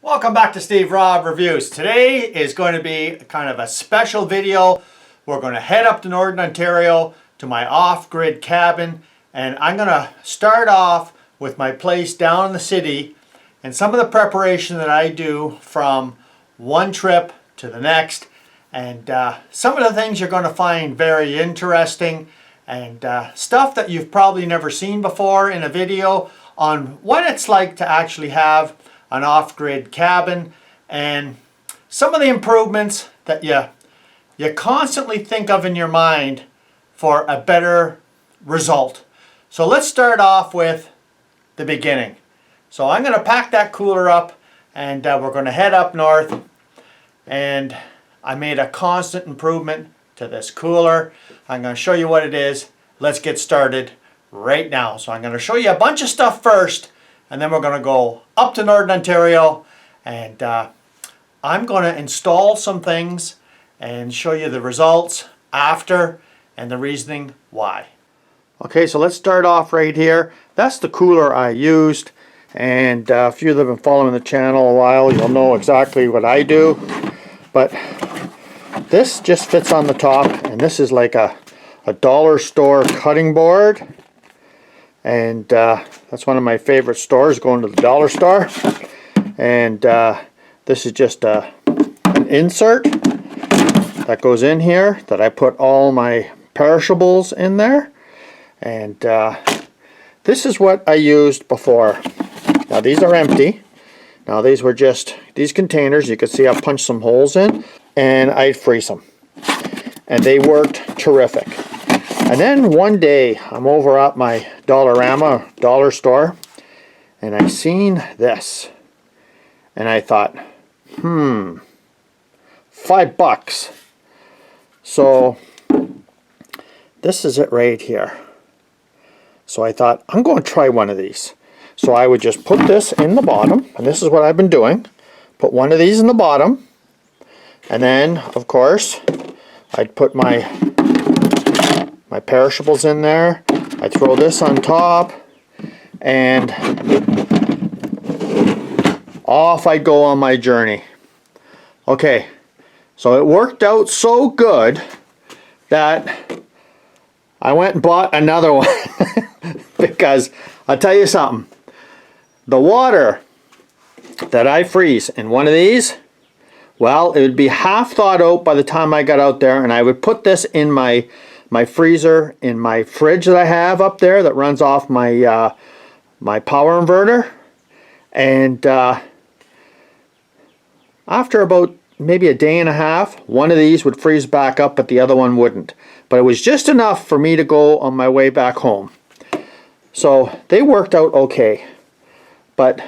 Welcome back to Steve Robb Reviews. Today is going to be kind of a special video. We're going to head up to Northern Ontario to my off-grid cabin, and I'm going to start off with my place down in the city and some of the preparation that I do from one trip to the next, and some of the things you're going to find very interesting and stuff that you've probably never seen before in a video on what it's like to actually have an off-grid cabin and some of the improvements that you constantly think of in your mind for a better result. So let's start off with the beginning. So I'm going to pack that cooler up and we're going to head up north, and I made a constant improvement to this cooler. I'm going to show you what it is. Let's get started right now. So I'm going to show you a bunch of stuff first, and then we're going to go up to Northern Ontario, and I'm going to install some things and show you the results after and the reasoning why. Okay, so let's start off right here. That's the cooler I used, and if you've been following the channel a while, you'll know exactly what I do. But this just fits on the top, and this is like a dollar store cutting board. And that's one of my favorite stores, going to the dollar store. And this is just an insert that goes in here that I put all my perishables in there. And this is what I used before. Now these are empty. Now these were just these containers. You can see I punched some holes in, and I'd freeze them. And they worked terrific. And then one day I'm over at my Dollarama dollar store, and I seen this, and I thought, $5. So this is it right here. So I thought, I'm going to try one of these. So I would just put this in the bottom, and this is what I've been doing. Put one of these in the bottom, and then of course I'd put my perishables in there. I throw this on top, and off I go on my journey. Okay, so it worked out so good that I went and bought another one because I'll tell you something, the water that I freeze in one of these, well, it would be half thawed out by the time I got out there, and I would put this in my freezer in my fridge that I have up there that runs off my my power inverter, and after about maybe a day and a half, one of these would freeze back up, but the other one wouldn't. But it was just enough for me to go on my way back home. So they worked out okay. But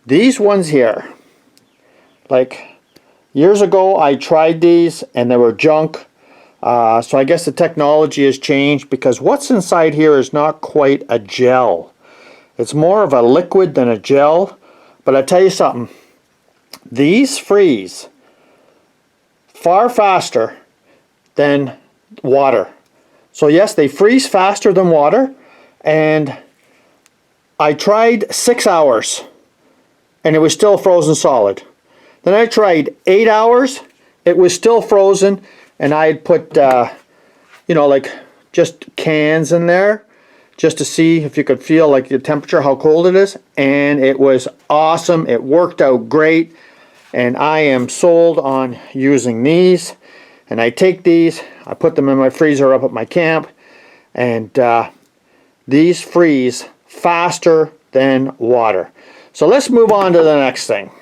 these ones here, like years ago I tried these and they were junk. So I guess the technology has changed, because what's inside here is not quite a gel. It's more of a liquid than a gel. But I tell you something, these freeze far faster than water. So yes, they freeze faster than water, and I tried 6 hours and it was still frozen solid. Then I tried 8 hours, it was still frozen. And I had put, you know, like just cans in there just to see if you could feel like the temperature, how cold it is. And it was awesome. It worked out great. And I am sold on using these. And I take these, I put them in my freezer up at my camp. And these freeze faster than water. So let's move on to the next thing.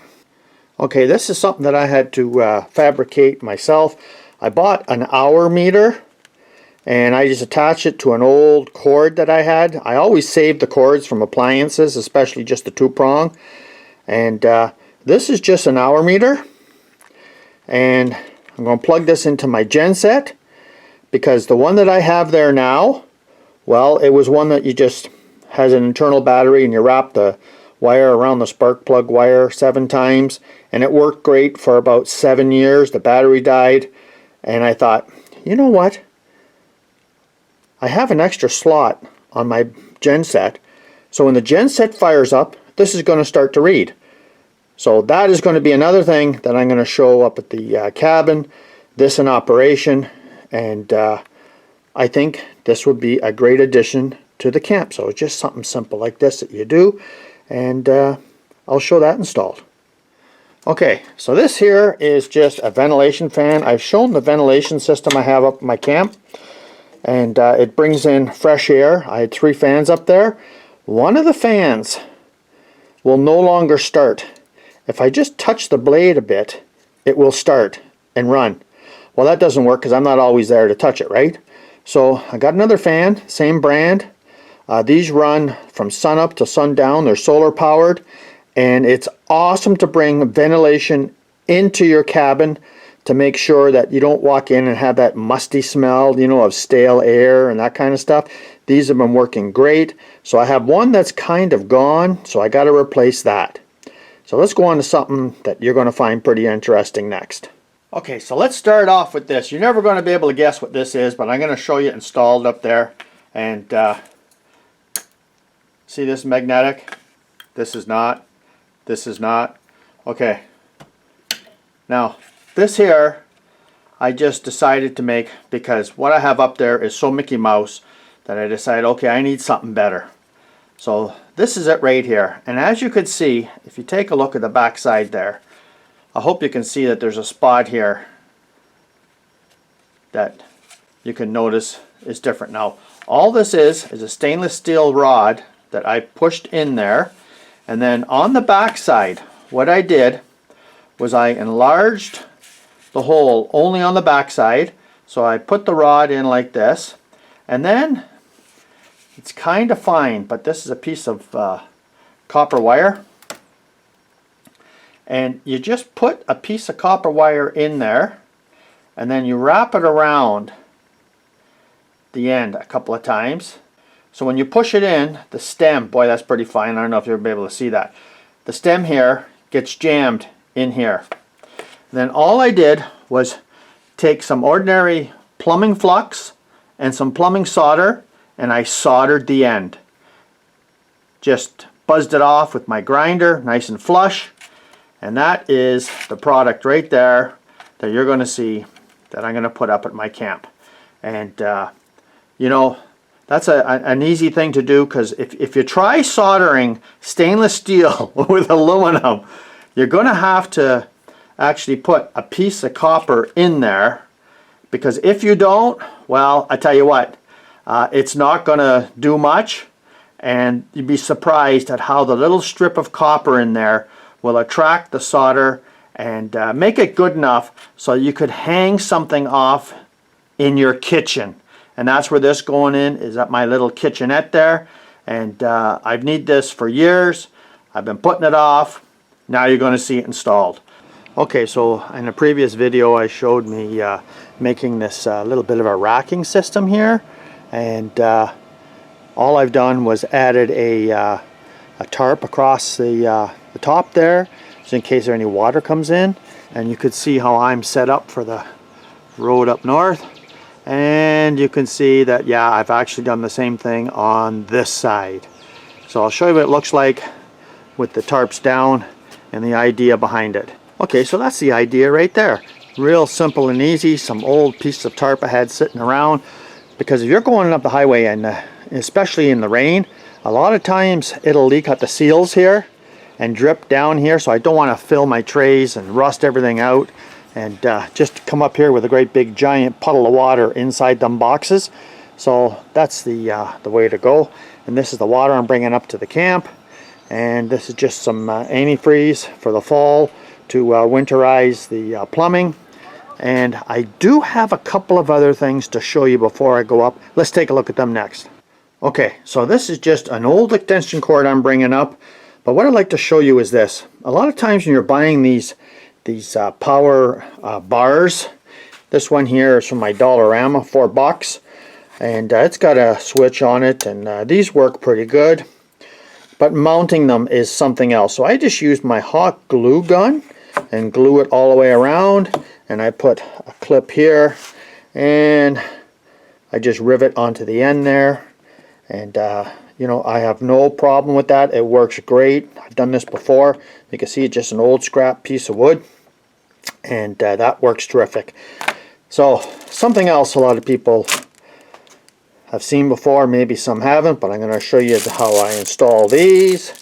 Okay, this is something that I had to fabricate myself. I bought an hour meter, and I just attached it to an old cord that I had. I always save the cords from appliances, especially just the 2-prong. And this is just an hour meter, and I'm going to plug this into my genset, because the one that I have there now, well, it was one that you just has an internal battery, and you wrap the wire around the spark plug wire 7 times, and it worked great for about 7 years. The battery died. And I thought, you know what? I have an extra slot on my genset. So when the genset fires up, this is going to start to read. So that is going to be another thing that I'm going to show up at the cabin, this in operation, and I think this would be a great addition to the camp. So it's just something simple like this that you do, and I'll show that installed. Okay, so this here is just a ventilation fan. I've shown the ventilation system I have up in my camp, and it brings in fresh air. I had 3 fans up there. One of the fans will no longer start. If I just touch the blade a bit, it will start and run. Well, that doesn't work because I'm not always there to touch it, right? So I got another fan, same brand. These run from sun up to sundown. They're solar powered, and it's awesome to bring ventilation into your cabin to make sure that you don't walk in and have that musty smell, you know, of stale air and that kind of stuff. These have been working great. So I have one that's kind of gone, so I got to replace that. So let's go on to something that you're going to find pretty interesting next. Okay, so let's start off with this. You're never going to be able to guess what this is, but I'm going to show you installed up there. And see this magnetic? This is not. This is not. Okay. Now, this here, I just decided to make because what I have up there is so Mickey Mouse that I decided, okay, I need something better. So this is it right here. And as you can see, if you take a look at the back side there, I hope you can see that there's a spot here that you can notice is different. Now, all this is a stainless steel rod that I pushed in there. And then on the back side, what I did was I enlarged the hole only on the back side. So I put the rod in like this. And then it's kind of fine, but this is a piece of copper wire. And you just put a piece of copper wire in there, and then you wrap it around the end a couple of times. So when you push it in, the stem, boy, that's pretty fine. I don't know if you'll be able to see that. The stem here gets jammed in here. Then all I did was take some ordinary plumbing flux and some plumbing solder, and I soldered the end. Just buzzed it off with my grinder, nice and flush. And that is the product right there that you're going to see that I'm going to put up at my camp. And you know, that's an easy thing to do, because if you try soldering stainless steel with aluminum, you're going to have to actually put a piece of copper in there, because if you don't, well, I tell you what, it's not going to do much, and you'd be surprised at how the little strip of copper in there will attract the solder and make it good enough so you could hang something off in your kitchen. And that's where this going in, is at my little kitchenette there. And I've needed this for years. I've been putting it off. Now you're going to see it installed. Okay, so in a previous video I showed me making this little bit of a racking system here. And all I've done was added a tarp across the top there, so in case there any water comes in. And you could see how I'm set up for the road up north. And you can see that, yeah, I've actually done the same thing on this side. So I'll show you what it looks like with the tarps down and the idea behind it. Okay, so that's the idea right there. Real simple and easy. Some old pieces of tarp I had sitting around. Because if you're going up the highway, and especially in the rain, a lot of times it'll leak out the seals here and drip down here. So I don't want to fill my trays and rust everything out. And just come up here with a great big giant puddle of water inside them boxes. So that's the way to go. And this is the water I'm bringing up to the camp. And this is just some antifreeze for the fall to winterize the plumbing. And I do have a couple of other things to show you before I go up. Let's take a look at them next. Okay, so this is just an old extension cord I'm bringing up. But what I'd like to show you is this. A lot of times when you're buying these power bars, this one here is from my Dollarama, $4, and it's got a switch on it, and these work pretty good, but mounting them is something else. So I just used my hot glue gun and glue it all the way around, and I put a clip here and I just rivet onto the end there, and you know, I have no problem with that. It works great. I've done this before. You can see it's just an old scrap piece of wood, and that works terrific. So something else a lot of people have seen before, maybe some haven't, but I'm going to show you how I install these.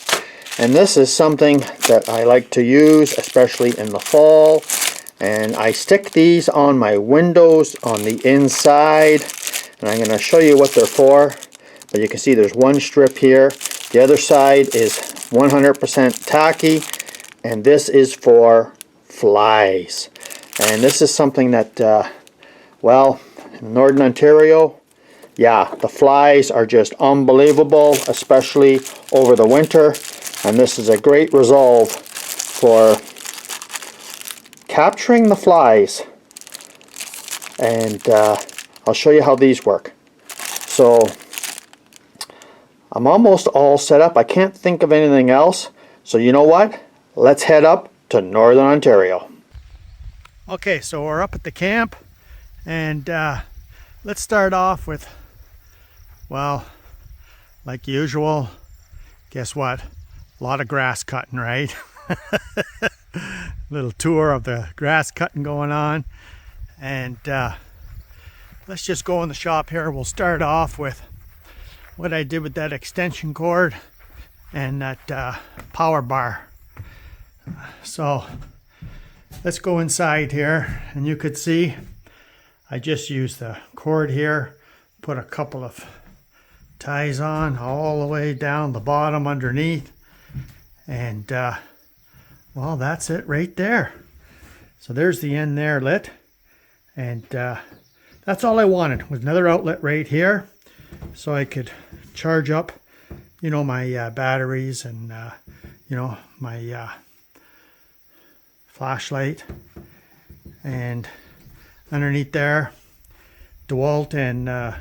And this is something that I like to use, especially in the fall. And I stick these on my windows on the inside, and I'm going to show you what they're for. But you can see there's one strip here. The other side is 100% tacky, and this is for flies. And this is something that, well, in Northern Ontario, yeah, the flies are just unbelievable, especially over the winter. And this is a great resolve for capturing the flies. And I'll show you how these work. So I'm almost all set up. I can't think of anything else. So you know what? Let's head up to Northern Ontario. Okay, so we're up at the camp, and let's start off with, well, like usual, guess what? A lot of grass cutting, right? Little tour of the grass cutting going on. And let's just go in the shop here. We'll start off with what I did with that extension cord and that power bar. So let's go inside here, and you could see I just used the cord here, put a couple of ties on all the way down the bottom underneath, and well, that's it right there. So there's the end there lit, and that's all I wanted, was another outlet right here so I could charge up, you know, my batteries and you know, my flashlight. And underneath there, DeWalt and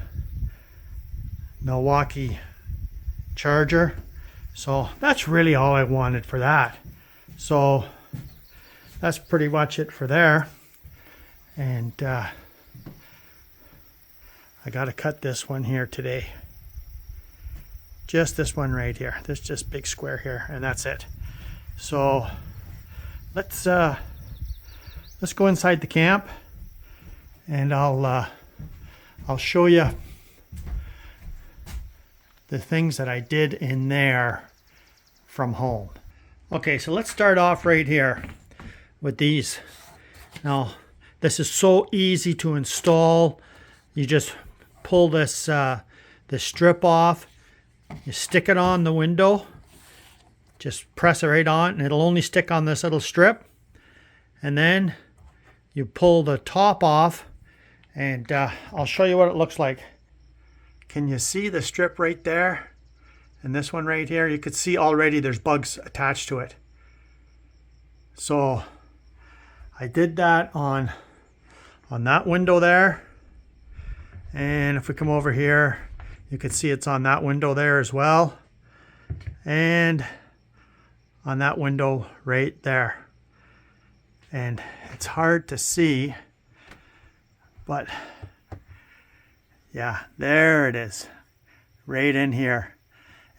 Milwaukee charger. So that's really all I wanted for that. So that's pretty much it for there. And I got to cut this one here today. Just this one right here. This just big square here, and that's it. So let's go inside the camp, and I'll show you the things that I did in there from home. Okay, so let's start off right here with these. Now, this is so easy to install. You just pull this this strip off, you stick it on the window, just press it right on, and it'll only stick on this little strip. And then you pull the top off, and I'll show you what it looks like. Can you see the strip right there? And this one right here, you could see already there's bugs attached to it. So I did that on that window there. And if we come over here, you can see it's on that window there as well. And on that window right there. And it's hard to see, but yeah, there it is, right in here.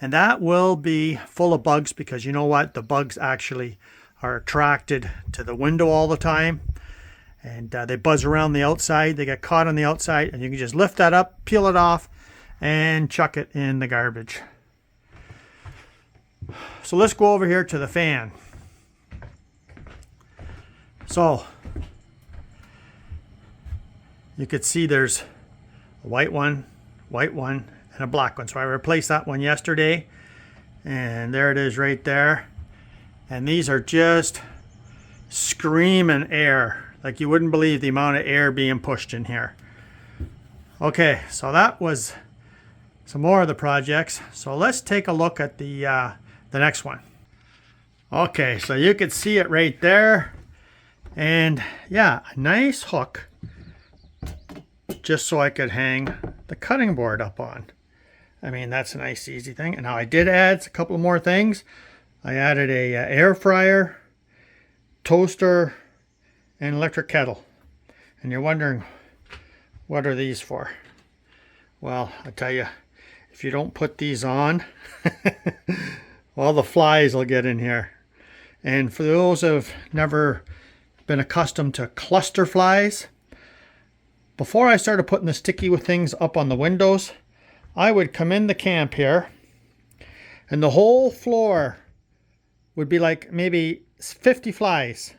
And that will be full of bugs, because you know what? The bugs actually are attracted to the window all the time. And they buzz around the outside. They get caught on the outside, and you can just lift that up, peel it off, and chuck it in the garbage. So let's go over here to the fan. So you could see there's a white one, and a black one. So I replaced that one yesterday, and there it is right there. And these are just screaming air. Like you wouldn't believe the amount of air being pushed in here. Okay, so that was some more of the projects. So let's take a look at the next one. Okay, so you can see it right there. And yeah, a nice hook, just so I could hang the cutting board up on. I mean, that's a nice easy thing. And now I did add a couple more things. I added a air fryer, toaster, and electric kettle. And you're wondering, what are these for? Well, I'll tell you, if you don't put these on, all the flies will get in here. And for those who have never been accustomed to cluster flies, before I started putting the sticky with things up on the windows, I would come in the camp here and the whole floor would be like maybe 50 flies.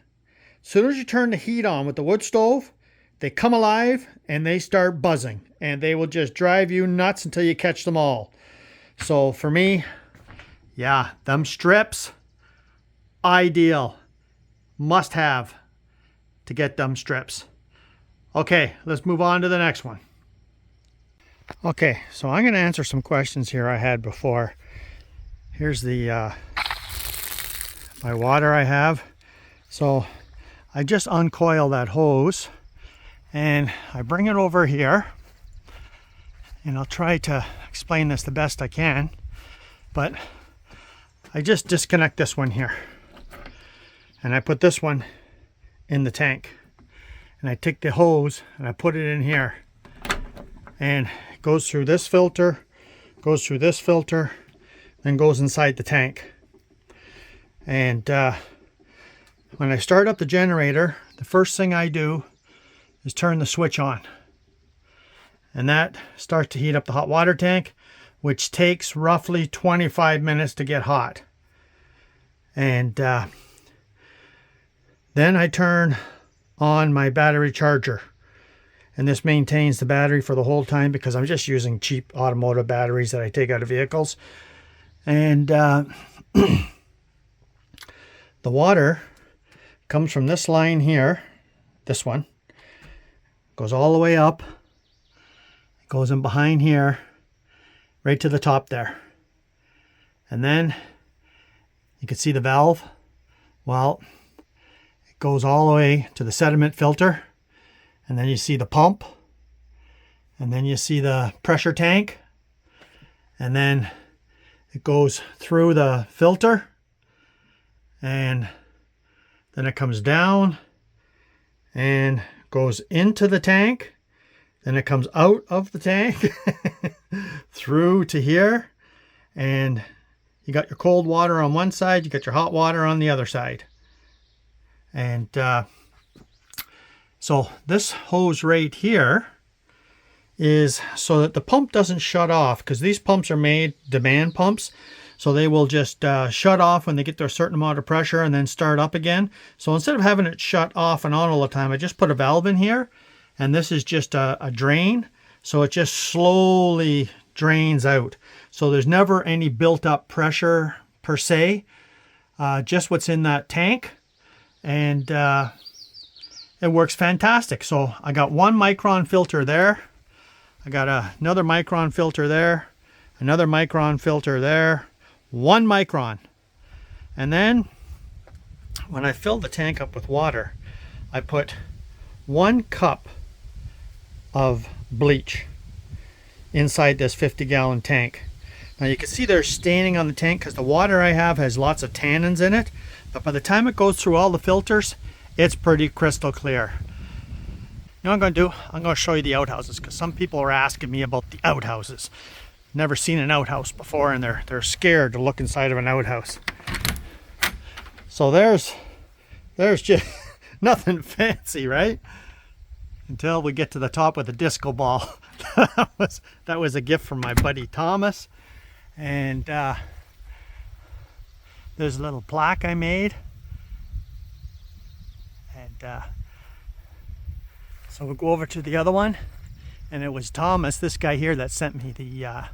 As soon as you turn the heat on with the wood stove, they come alive and they start buzzing, and they will just drive you nuts until you catch them all. So for me, yeah, them strips, ideal, must have to get them strips. Okay, let's move on to the next one. Okay, so I'm going to answer some questions here I had before. Here's the my water I have. So I just uncoil that hose and I bring it over here, and I'll try to explain this the best I can, but I just disconnect this one here and I put this one in the tank, and I take the hose and I put it in here, and it goes through this filter, goes through this filter, then goes inside the tank. And when I start up the generator, the first thing I do is turn the switch on, and that starts to heat up the hot water tank, which takes roughly 25 minutes to get hot. And then I turn on my battery charger, and this maintains the battery for the whole time because I'm just using cheap automotive batteries that I take out of vehicles. And the water comes from this line here, this one, goes all the way up, goes in behind here, right to the top there. And then you can see the valve. Well, it goes all the way to the sediment filter, and then you see the pump, and then you see the pressure tank, and then it goes through the filter, and then it comes down and goes into the tank. Then it comes out of the tank through to here, and you got your cold water on one side, you got your hot water on the other side. And so this hose right here is so that the pump doesn't shut off, because these pumps are made demand pumps, so they will just shut off when they get to a certain amount of pressure and then start up again. So instead of having it shut off and on all the time, I just put a valve in here, and this is just a drain, so it just slowly drains out. So there's never any built up pressure per se, just what's in that tank, and it works fantastic. So I got 1 micron filter there, I got another micron filter there, another micron filter there, 1 micron. And then when I fill the tank up with water, I put 1 cup of bleach inside this 50-gallon tank. Now you can see there's staining on the tank because the water I have has lots of tannins in it, but by the time it goes through all the filters, it's pretty crystal clear. You know what I'm going to do? I'm going to show you the outhouses, because some people are asking me about the outhouses. Never seen an outhouse before, and they're scared to look inside of an outhouse. So there's just nothing fancy, right? Until we get to the top with the disco ball. that was a gift from my buddy Thomas, and there's a little plaque I made, and so we'll go over to the other one, and it was Thomas, this guy here, that sent me the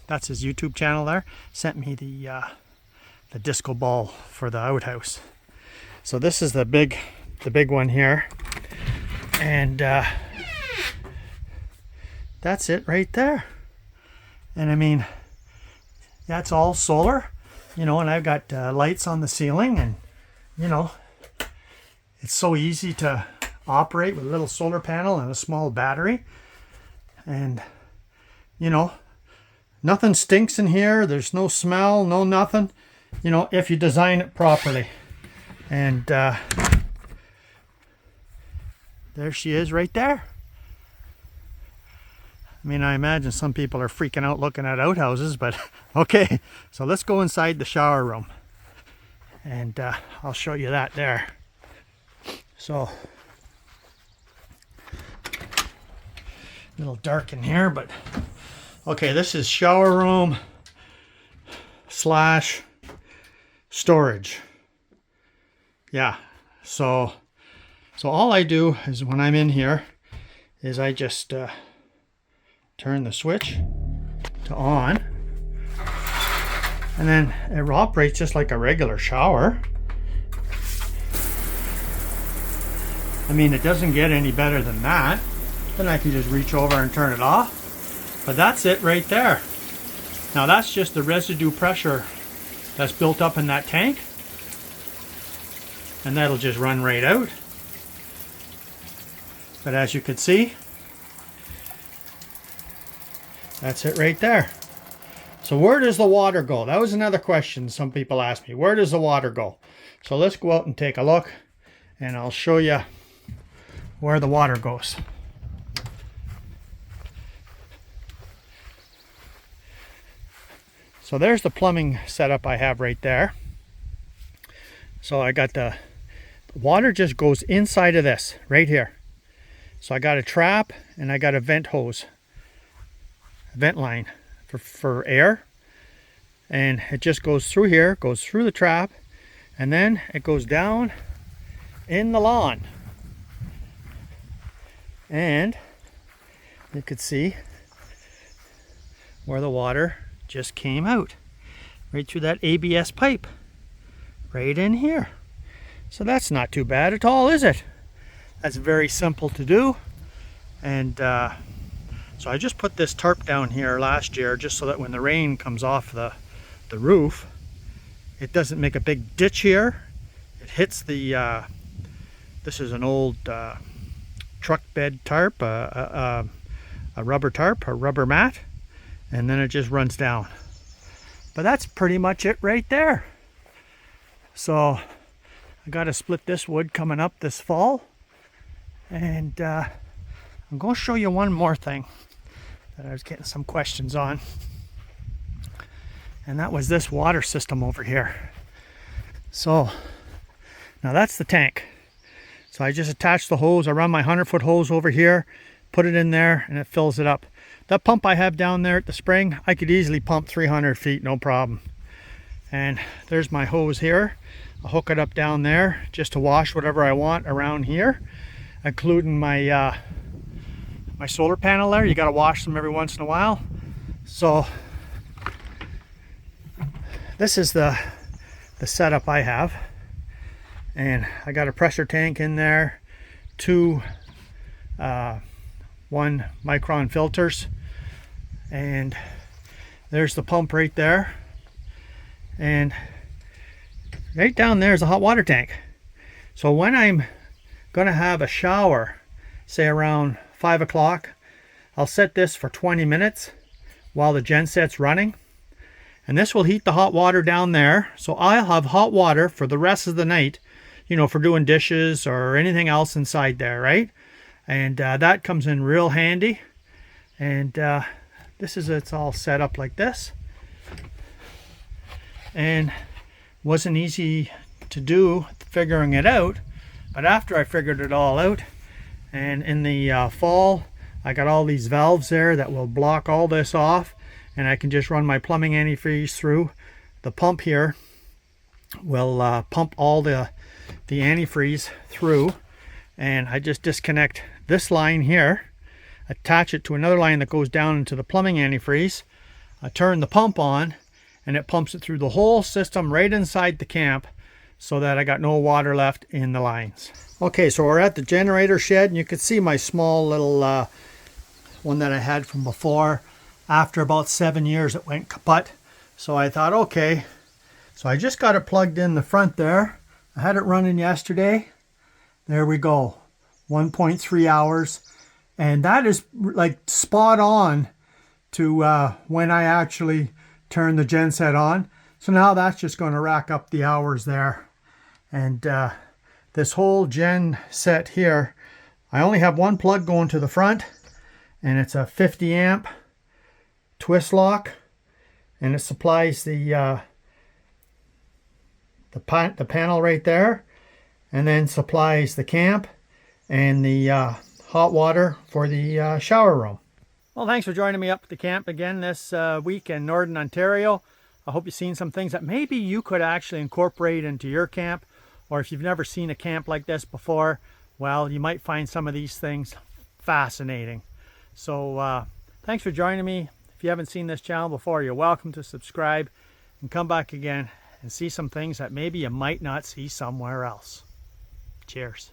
that's his YouTube channel there, sent me the disco ball for the outhouse. So this is the big one here, and that's it right there. And I mean, that's all solar, you know, and I've got lights on the ceiling, and you know, it's so easy to operate with a little solar panel and a small battery. And you know, nothing stinks in here, there's no smell, no nothing, you know, if you design it properly. And there she is right there. I mean, I imagine some people are freaking out looking at outhouses, but okay. So let's go inside the shower room. And I'll show you that there. So, a little dark in here, but okay, this is shower room slash storage. Yeah, so all I do is when I'm in here is I just turn the switch to on, and then it operates just like a regular shower. I mean, it doesn't get any better than that. Then I can just reach over and turn it off. But that's it right there. Now that's just the residue pressure that's built up in that tank. And that'll just run right out. But as you can see, that's it right there. So where does the water go? That was another question some people asked me. Where does the water go? So let's go out and take a look, and I'll show you where the water goes. So there's the plumbing setup I have right there. So I got the water just goes inside of this right here. So I got a trap and I got a vent hose, vent line for air, and it just goes through here, goes through the trap, and then it goes down in the lawn. And you could see where the water just came out, right through that ABS pipe, right in here. So that's not too bad at all, is it? That's very simple to do. And so I just put this tarp down here last year just so that when the rain comes off the roof, it doesn't make a big ditch here. It hits the, this is an old truck bed tarp, a rubber tarp, a rubber mat, and then it just runs down. But that's pretty much it right there. So I got to split this wood coming up this fall, and I'm going to show you one more thing that I was getting some questions on, and that was this water system over here. So now that's the tank. So I just attach the hose. I run my 100-foot hose over here, put it in there, and it fills it up. That pump I have down there at the spring, I could easily pump 300 feet, no problem. And there's my hose here. I'll hook it up down there just to wash whatever I want around here, including my my solar panel there. You got to wash them every once in a while. So this is the setup I have. And I got a pressure tank in there, two 1 micron filters, and there's the pump right there, and right down there is a hot water tank. So when I'm gonna have a shower, say around 5 o'clock, I'll set this for 20 minutes while the genset's running, and this will heat the hot water down there. So I'll have hot water for the rest of the night, you know, for doing dishes or anything else inside there, right? And that comes in real handy. And it's all set up like this. And wasn't easy to do figuring it out, but after I figured it all out, and in the fall, I got all these valves there that will block all this off, and I can just run my plumbing antifreeze through. The pump here will pump all the antifreeze through, and I just disconnect this line here, attach it to another line that goes down into the plumbing antifreeze. I turn the pump on, and it pumps it through the whole system right inside the camp, so that I got no water left in the lines. Okay, so we're at the generator shed, and you can see my small little one that I had from before. After about 7 years it went kaput, so I thought, okay, so I just got it plugged in the front there. I had it running yesterday. There we go, 1.3 hours, and that is like spot on to when I actually turn the genset on. So now that's just going to rack up the hours there. And this whole gen set here, I only have one plug going to the front, and it's a 50 amp twist lock, and it supplies the panel right there, and then supplies the camp and the hot water for the shower room. Well, thanks for joining me up at the camp again this week in Northern Ontario. I hope you've seen some things that maybe you could actually incorporate into your camp, or if you've never seen a camp like this before, well, you might find some of these things fascinating. So thanks for joining me. If you haven't seen this channel before, you're welcome to subscribe and come back again and see some things that maybe you might not see somewhere else. Cheers.